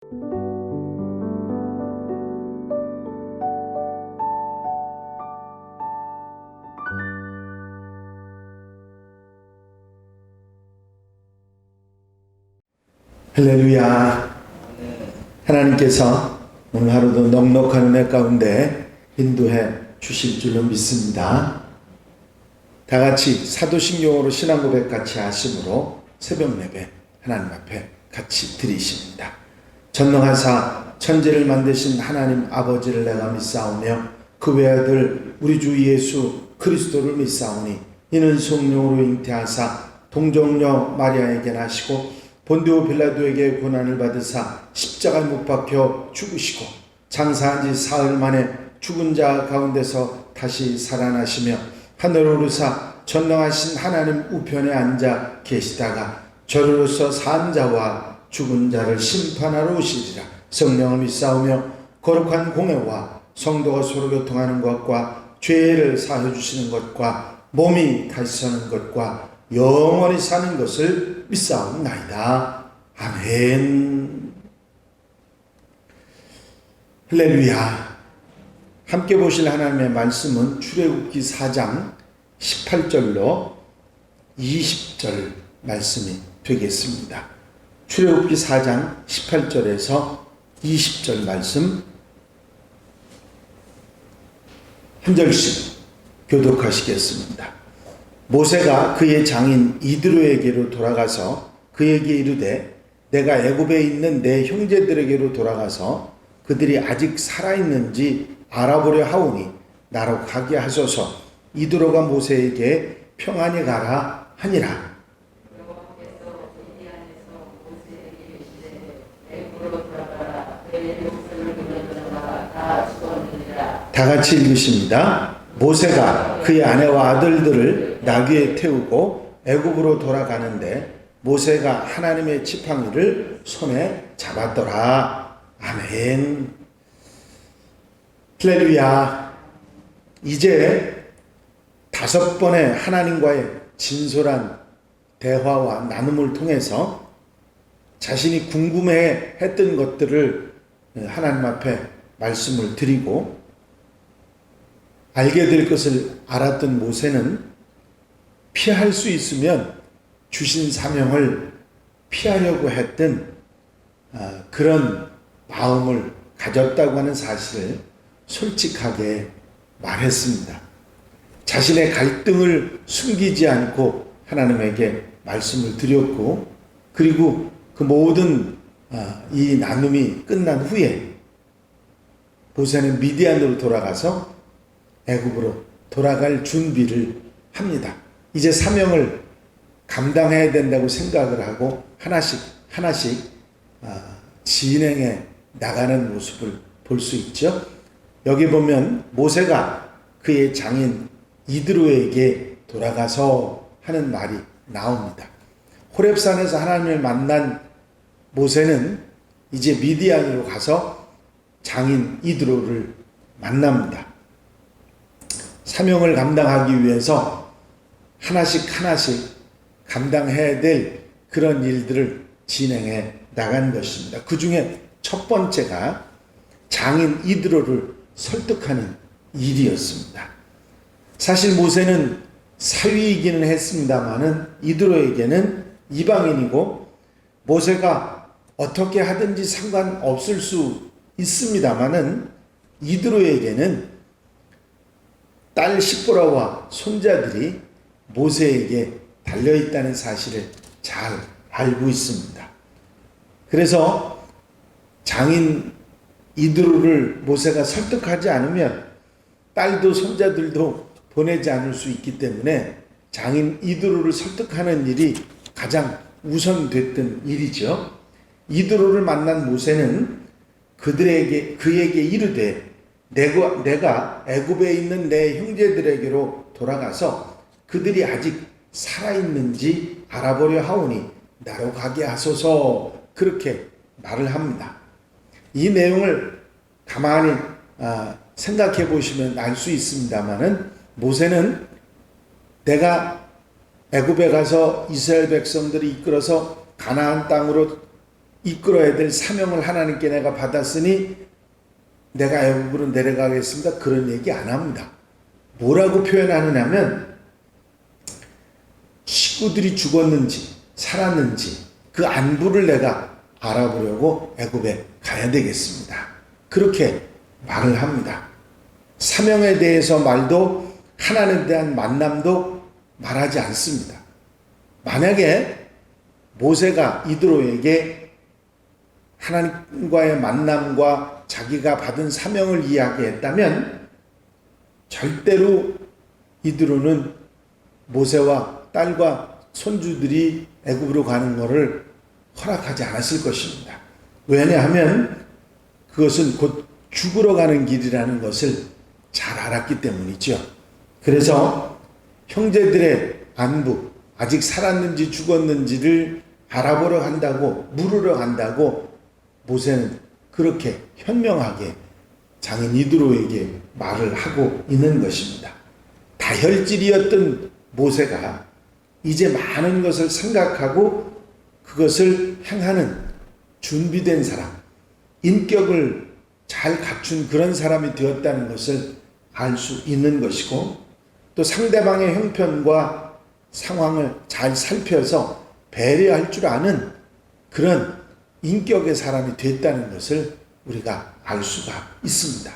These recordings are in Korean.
할렐루야. 하나님께서 오늘 하루도 넉넉한 은혜 가운데 인도해 주실 줄로 믿습니다. 다 같이 사도신경으로 신앙 고백 같이 하심으로 새벽 예배 하나님 앞에 같이 드리십니다. 전능하사 천지를 만드신 하나님 아버지를 내가 믿사오며 그 외아들 우리 주 예수 그리스도를 믿사오니 이는 성령으로 잉태하사 동정녀 마리아에게 나시고 본디오 빌라도에게 고난을 받으사 십자가에 못 박혀 죽으시고 장사한 지 사흘 만에 죽은 자 가운데서 다시 살아나시며 하늘로 오르사 전능하신 하나님 우편에 앉아 계시다가 저리로서 산 자와 죽은 자를 심판하러 오시리라. 성령을 믿사오며 거룩한 공회와 성도가 서로 교통하는 것과 죄를 사해 주시는 것과 몸이 다시 서는 것과 영원히 사는 것을 믿사옵나이다. 아멘. 할렐루야. 함께 보실 하나님의 말씀은 출애굽기 4장 18절로 20절 말씀이 되겠습니다. 출애굽기 4장 18절에서 20절 말씀 한 절씩 교독하시겠습니다. 모세가 그의 장인 이드로에게로 돌아가서 그에게 이르되 내가 애굽에 있는 내 형제들에게로 돌아가서 그들이 아직 살아있는지 알아보려 하오니 나로 가게 하소서. 이드로가 모세에게 평안히 가라 하니라. 다 같이 읽으십니다. 모세가 그의 아내와 아들들을 나귀에 태우고 애굽으로 돌아가는데 모세가 하나님의 지팡이를 손에 잡았더라. 아멘. 할렐루야. 이제 5번의 하나님과의 진솔한 대화와 나눔을 통해서 자신이 궁금해 했던 것들을 하나님 앞에 말씀을 드리고 알게 될 것을 알았던 모세는 피할 수 있으면 주신 사명을 피하려고 했던 그런 마음을 가졌다고 하는 사실을 솔직하게 말했습니다. 자신의 갈등을 숨기지 않고 하나님에게 말씀을 드렸고, 그리고 그 모든 이 나눔이 끝난 후에 모세는 미디안으로 돌아가서 애굽으로 돌아갈 준비를 합니다. 이제 사명을 감당해야 된다고 생각을 하고 하나씩 진행해 나가는 모습을 볼 수 있죠. 여기 보면 모세가 그의 장인 이드로에게 돌아가서 하는 말이 나옵니다. 호렙산에서 하나님을 만난 모세는 이제 미디안으로 가서 장인 이드로를 만납니다. 사명을 감당하기 위해서 하나씩 감당해야 될 그런 일들을 진행해 나간 것입니다. 그 중에 첫 번째가 장인 이드로를 설득하는 일이었습니다. 사실 모세는 사위이기는 했습니다마는 이드로에게는 이방인이고 모세가 어떻게 하든지 상관없을 수 있습니다마는 이드로에게는 딸 십보라와 손자들이 모세에게 달려있다는 사실을 잘 알고 있습니다. 그래서 장인 이드로를 모세가 설득하지 않으면 딸도 손자들도 보내지 않을 수 있기 때문에 장인 이드로를 설득하는 일이 가장 우선됐던 일이죠. 이드로를 만난 모세는 그에게 이르되 내가 애굽에 있는 내 형제들에게로 돌아가서 그들이 아직 살아있는지 알아보려 하오니 나로 가게 하소서. 그렇게 말을 합니다. 이 내용을 가만히 생각해 보시면 알 수 있습니다만은 모세는 내가 애굽에 가서 이스라엘 백성들이 이끌어서 가나안 땅으로 이끌어야 될 사명을 하나님께 내가 받았으니 내가 애굽으로 내려가겠습니다. 그런 얘기 안 합니다. 뭐라고 표현하느냐면 식구들이 죽었는지 살았는지 그 안부를 내가 알아보려고 애굽에 가야 되겠습니다. 그렇게 말을 합니다. 사명에 대해서 말도 하나님에 대한 만남도 말하지 않습니다. 만약에 모세가 이드로에게 하나님과의 만남과 자기가 받은 사명을 이야기했다면 절대로 이드로는 모세와 딸과 손주들이 애굽으로 가는 것을 허락하지 않았을 것입니다. 왜냐하면 그것은 곧 죽으러 가는 길이라는 것을 잘 알았기 때문이죠. 그래서 형제들의 안부, 아직 살았는지 죽었는지를 알아보러 간다고, 물으러 간다고 모세는 그렇게 현명하게 장인 이드로에게 말을 하고 있는 것입니다. 다혈질이었던 모세가 이제 많은 것을 생각하고 그것을 행하는 준비된 사람, 인격을 잘 갖춘 그런 사람이 되었다는 것을 알 수 있는 것이고, 또 상대방의 형편과 상황을 잘 살펴서 배려할 줄 아는 그런 인격의 사람이 됐다는 것을 우리가 알 수가 있습니다.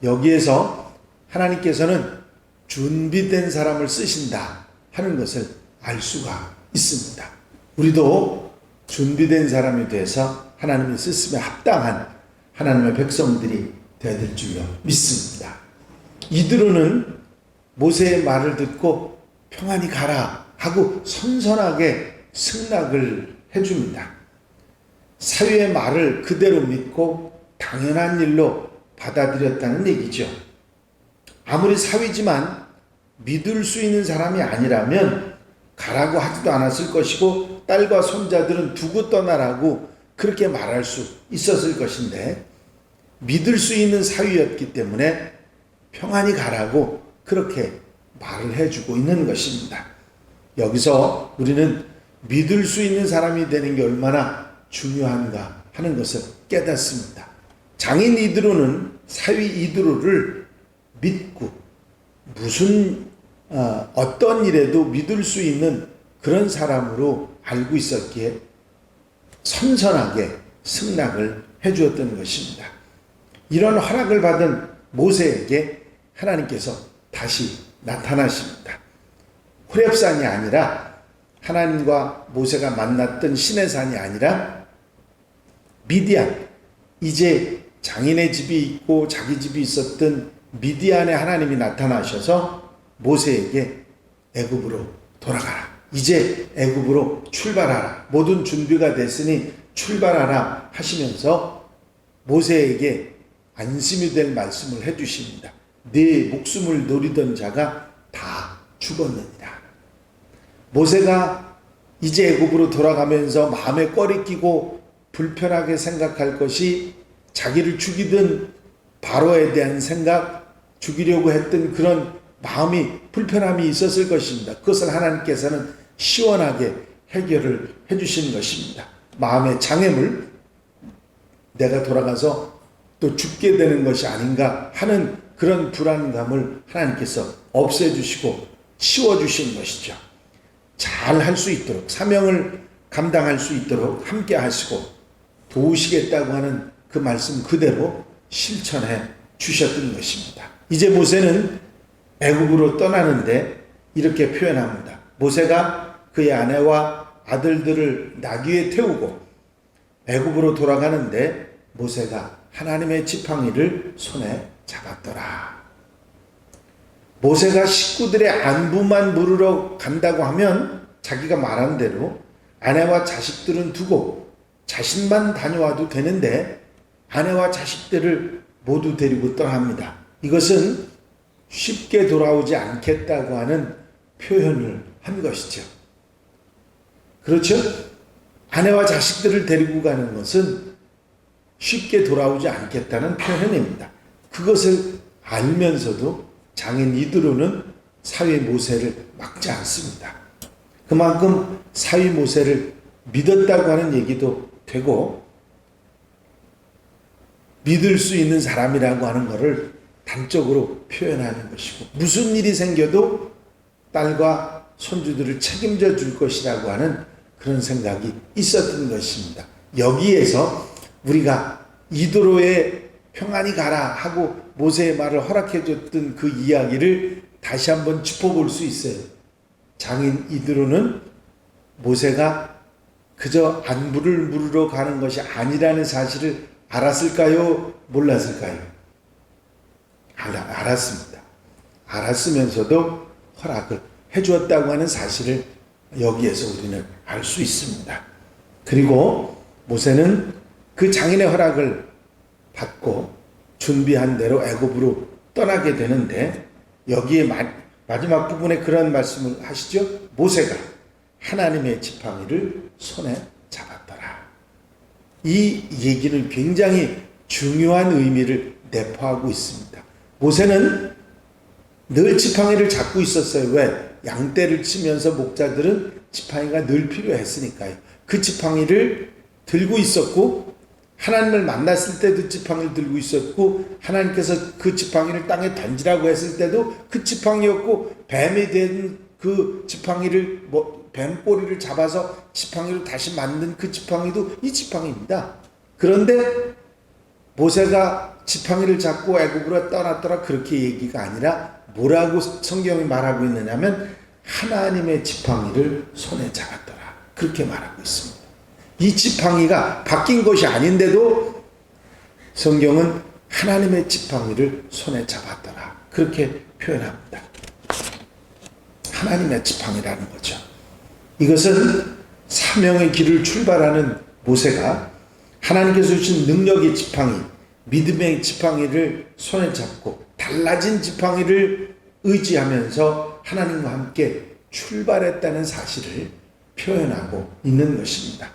여기에서 하나님께서는 준비된 사람을 쓰신다 하는 것을 알 수가 있습니다. 우리도 준비된 사람이 돼서 하나님이 쓰심에 합당한 하나님의 백성들이 되어야 될 줄로 믿습니다. 이드로는 모세의 말을 듣고 평안히 가라 하고 선선하게 승낙을 해줍니다. 사위의 말을 그대로 믿고 당연한 일로 받아들였다는 얘기죠. 아무리 사위지만 믿을 수 있는 사람이 아니라면 가라고 하지도 않았을 것이고 딸과 손자들은 두고 떠나라고 그렇게 말할 수 있었을 것인데 믿을 수 있는 사위였기 때문에 평안히 가라고 그렇게 말을 해주고 있는 것입니다. 여기서 우리는 믿을 수 있는 사람이 되는 게 얼마나 중요한가 하는 것을 깨닫습니다. 장인 이드로는 사위 이드로를 믿고 어떤 일에도 믿을 수 있는 그런 사람으로 알고 있었기에 선선하게 승낙을 해주었던 것입니다. 이런 허락을 받은 모세에게 하나님께서 다시 나타나십니다. 호렙산이 아니라 하나님과 모세가 만났던 시내산이 아니라 미디안, 이제 장인의 집이 있고 자기 집이 있었던 미디안에 하나님이 나타나셔서 모세에게 애굽으로 돌아가라. 이제 애굽으로 출발하라. 모든 준비가 됐으니 출발하라 하시면서 모세에게 안심이 될 말씀을 해주십니다. 네 목숨을 노리던 자가 다 죽었느니라. 모세가 이제 애굽으로 돌아가면서 마음에 꺼리 끼고 불편하게 생각할 것이 자기를 죽이던 바로에 대한 생각, 죽이려고 했던 그런 마음이 불편함이 있었을 것입니다. 그것을 하나님께서는 시원하게 해결을 해주시는 것입니다. 마음의 장애물, 내가 돌아가서 또 죽게 되는 것이 아닌가 하는 그런 불안감을 하나님께서 없애주시고 씌워주시는 것이죠. 잘 할 수 있도록, 사명을 감당할 수 있도록 함께 하시고 도우시겠다고 하는 그 말씀 그대로 실천해 주셨던 것입니다. 이제 모세는 애굽으로 떠나는데 이렇게 표현합니다. 모세가 그의 아내와 아들들을 나귀에 태우고 애굽으로 돌아가는데 모세가 하나님의 지팡이를 손에 잡았더라. 모세가 식구들의 안부만 물으러 간다고 하면 자기가 말한 대로 아내와 자식들은 두고 자신만 다녀와도 되는데 아내와 자식들을 모두 데리고 떠납니다. 이것은 쉽게 돌아오지 않겠다고 하는 표현을 한 것이죠. 그렇죠? 아내와 자식들을 데리고 가는 것은 쉽게 돌아오지 않겠다는 표현입니다. 그것을 알면서도 장인 이드로는 사위 모세를 막지 않습니다. 그만큼 사위 모세를 믿었다고 하는 얘기도 되고 믿을 수 있는 사람이라고 하는 것을 단적으로 표현하는 것이고, 무슨 일이 생겨도 딸과 손주들을 책임져 줄 것이라고 하는 그런 생각이 있었던 것입니다. 여기에서 우리가 이도로의 평안히 가라 하고 모세의 말을 허락해 줬던 그 이야기를 다시 한번 짚어볼 수 있어요. 장인 이도로는 모세가 그저 안부를 물으러 가는 것이 아니라는 사실을 알았을까요? 몰랐을까요? 알았습니다. 알았으면서도 허락을 해주었다고 하는 사실을 여기에서 우리는 알 수 있습니다. 그리고 모세는 그 장인의 허락을 받고 준비한 대로 애굽으로 떠나게 되는데, 여기에 마지막 부분에 그런 말씀을 하시죠. 모세가 하나님의 지팡이를 손에 잡았더라. 이 얘기는 굉장히 중요한 의미를 내포하고 있습니다. 모세는 늘 지팡이를 잡고 있었어요. 왜? 양떼를 치면서 목자들은 지팡이가 늘 필요했으니까요. 그 지팡이를 들고 있었고, 하나님을 만났을 때도 지팡이를 들고 있었고, 하나님께서 그 지팡이를 땅에 던지라고 했을 때도 그 지팡이였고, 뱀이 된 그 지팡이를 뱀 꼬리를 잡아서 지팡이로 다시 만든 그 지팡이도 이 지팡이입니다. 그런데 모세가 지팡이를 잡고 애굽으로 떠났더라, 그렇게 얘기가 아니라 뭐라고 성경이 말하고 있느냐면 하나님의 지팡이를 손에 잡았더라, 그렇게 말하고 있습니다. 이 지팡이가 바뀐 것이 아닌데도 성경은 하나님의 지팡이를 손에 잡았더라, 그렇게 표현합니다. 하나님의 지팡이라는 거죠. 이것은 사명의 길을 출발하는 모세가 하나님께서 주신 능력의 지팡이, 믿음의 지팡이를 손에 잡고 달라진 지팡이를 의지하면서 하나님과 함께 출발했다는 사실을 표현하고 있는 것입니다.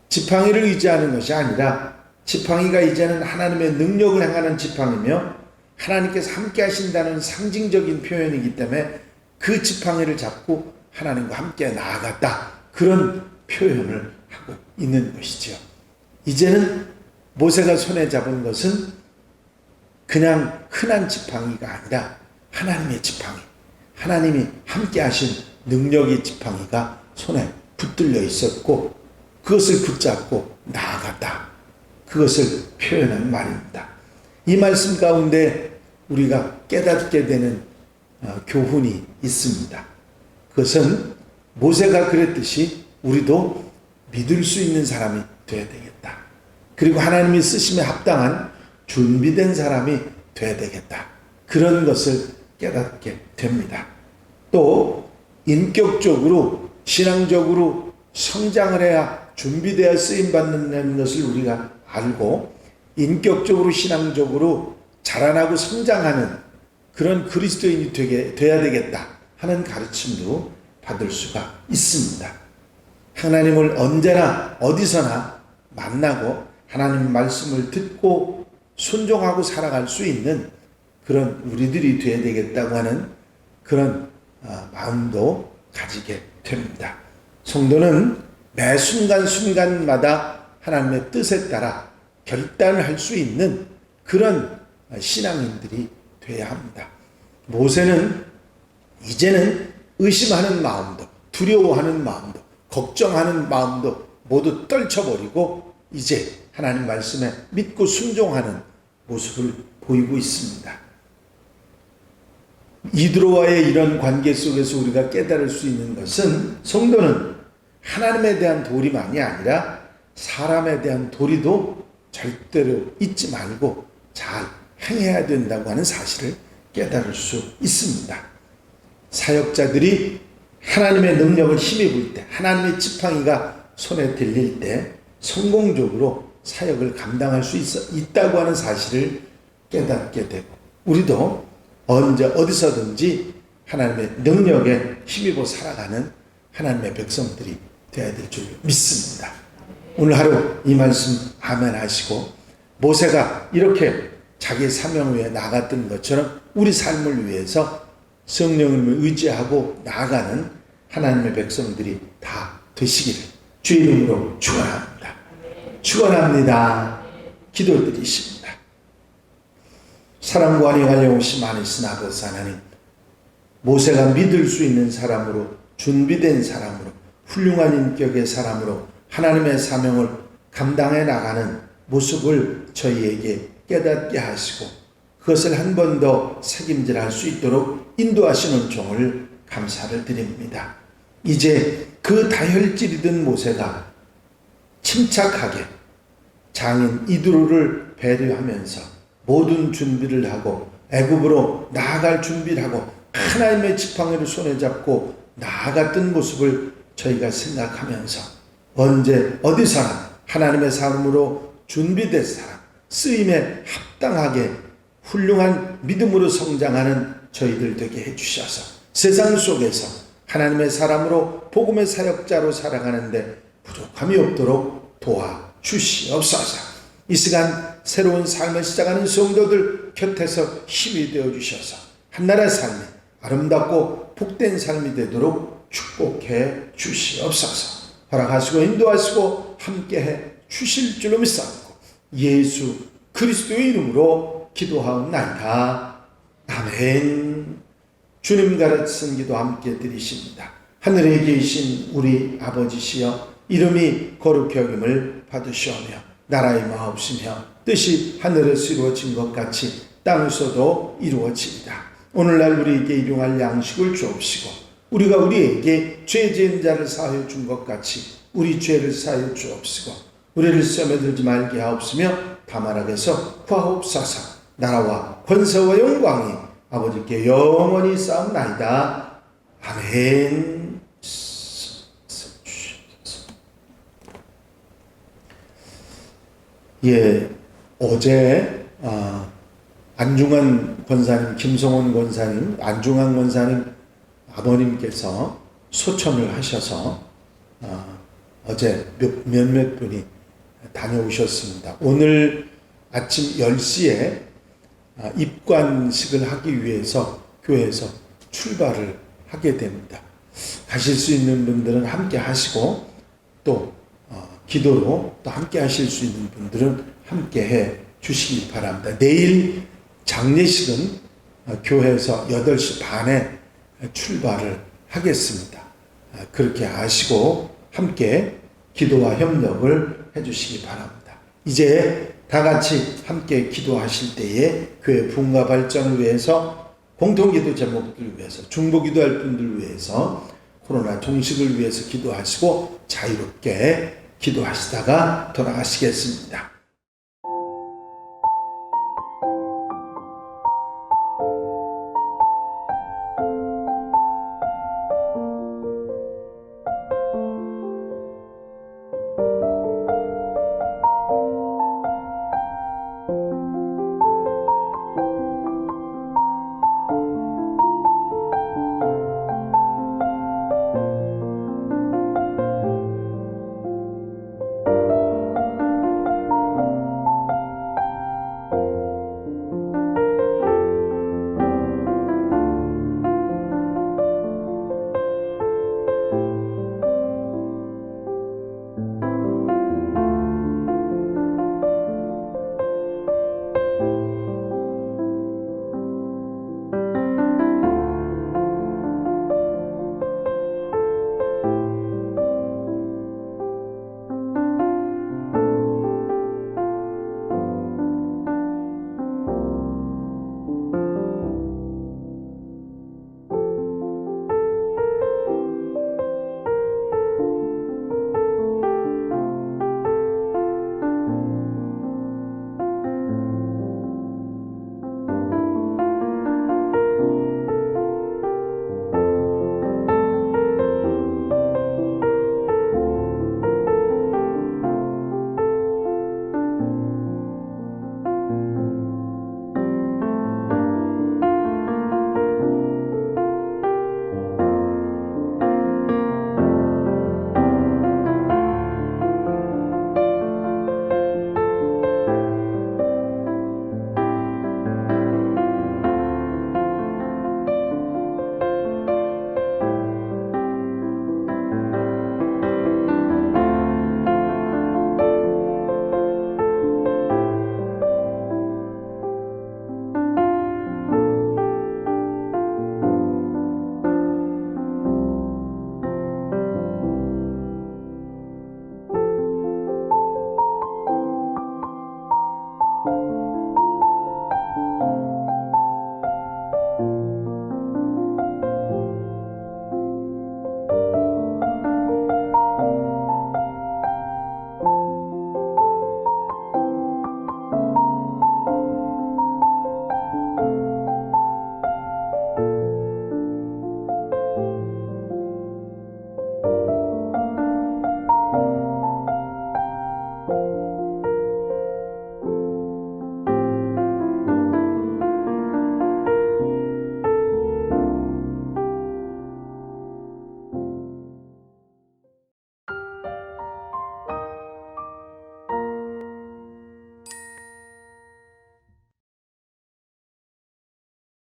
지팡이를 의지하는 것이 아니라 지팡이가 이제는 하나님의 능력을 행하는 지팡이며 하나님께서 함께 하신다는 상징적인 표현이기 때문에 그 지팡이를 잡고 하나님과 함께 나아갔다, 그런 표현을 하고 있는 것이죠. 이제는 모세가 손에 잡은 것은 그냥 흔한 지팡이가 아니라 하나님의 지팡이, 하나님이 함께 하신 능력의 지팡이가 손에 붙들려 있었고 그것을 붙잡고 나아갔다, 그것을 표현한 말입니다. 이 말씀 가운데 우리가 깨닫게 되는 교훈이 있습니다. 그것은 모세가 그랬듯이 우리도 믿을 수 있는 사람이 되어야 되겠다. 그리고 하나님이 쓰심에 합당한 준비된 사람이 되어야 되겠다. 그런 것을 깨닫게 됩니다. 또 인격적으로 신앙적으로 성장을 해야 준비되어 쓰임받는 것을 우리가 알고, 인격적으로 신앙적으로 자라나고 성장하는 그런 그리스도인이 돼야 되겠다 하는 가르침도 받을 수가 있습니다. 하나님을 언제나 어디서나 만나고 하나님 말씀을 듣고 순종하고 살아갈 수 있는 그런 우리들이 되어야 되겠다고 하는 그런 마음도 가지게 됩니다. 성도는 매 순간순간마다 하나님의 뜻에 따라 결단을 할 수 있는 그런 신앙인들이 되어야 합니다. 모세는 이제는 의심하는 마음도, 두려워하는 마음도, 걱정하는 마음도 모두 떨쳐버리고 이제 하나님 말씀에 믿고 순종하는 모습을 보이고 있습니다. 이드로와의 이런 관계 속에서 우리가 깨달을 수 있는 것은 성도는 하나님에 대한 도리만이 아니라 사람에 대한 도리도 절대로 잊지 말고 잘 행해야 된다고 하는 사실을 깨달을 수 있습니다. 사역자들이 하나님의 능력을 힘입을 때, 하나님의 지팡이가 손에 들릴 때 성공적으로 사역을 감당할 수 있다고 하는 사실을 깨닫게 되고, 우리도 언제 어디서든지 하나님의 능력에 힘입어 살아가는 하나님의 백성들이 되어야 될 줄 믿습니다. 오늘 하루 이 말씀 아멘 하시고, 모세가 이렇게 자기 사명 위에 나갔던 것처럼 우리 삶을 위해서 성령을 의지하고 나아가는 하나님의 백성들이 다 되시기를 주의 이름으로 축원합니다. 축원합니다. 기도드리십니다. 사랑과 안에 영시 많으신 아버지 하나님, 모세가 믿을 수 있는 사람으로, 준비된 사람으로, 훌륭한 인격의 사람으로 하나님의 사명을 감당해 나가는 모습을 저희에게 깨닫게 하시고 그것을 한 번 더 책임질할 수 있도록 인도하시는 종을 감사를 드립니다. 이제 그 다혈질이던 모세가 침착하게 장인 이드로를 배려하면서 모든 준비를 하고 애굽으로 나아갈 준비를 하고 하나님의 지팡이를 손에 잡고 나아갔던 모습을 저희가 생각하면서 언제 어디서나 하나님의 삶으로 준비된 사람, 쓰임에 합당하게 훌륭한 믿음으로 성장하는 저희들 되게 해주셔서 세상 속에서 하나님의 사람으로 복음의 사역자로 살아가는데 부족함이 없도록 도와주시옵소서. 이 시간 새로운 삶을 시작하는 성도들 곁에서 힘이 되어주셔서 한나라의 삶이 아름답고 복된 삶이 되도록 축복해 주시옵소서. 허락하시고 인도하시고 함께해 주실 줄로 믿사옵고 예수 그리스도의 이름으로 기도하옵나이다. 아멘. 주님 가르치신 기도 함께 드리십니다. 하늘에 계신 우리 아버지시여, 이름이 거룩히 여김을 받으시오며 나라의 마옵시며 뜻이 하늘에서 이루어진 것 같이 땅에서도 이루어지이다. 오늘날 우리에게 일용할 양식을 주옵시고 우리가 우리에게 죄 지은 자를 사하여 준 것 같이 우리 죄를 사하여 주옵시고 우리를 시험에 들지 말게 하옵시며 다만 악에서 구하옵소서. 나라와 권세와 영광이 아버지께 영원히 쌓옵나이다. 아멘. 예, 어제 안중환 권사님, 김성원 권사님, 안중환 권사님 아버님께서 소천을 하셔서 어제 몇몇 분이 다녀오셨습니다. 오늘 아침 10시에 입관식을 하기 위해서 교회에서 출발을 하게 됩니다. 가실 수 있는 분들은 함께 하시고 또 기도로 또 함께 하실 수 있는 분들은 함께 해 주시기 바랍니다. 내일 장례식은 교회에서 8시 반에 출발을 하겠습니다. 그렇게 아시고 함께 기도와 협력을 해 주시기 바랍니다. 이제 다 같이 함께 기도하실 때에 교회 부흥과 발전을 위해서, 공통기도 제목들을 위해서, 중보기도할 분들을 위해서, 코로나 종식을 위해서 기도하시고 자유롭게 기도하시다가 돌아가시겠습니다.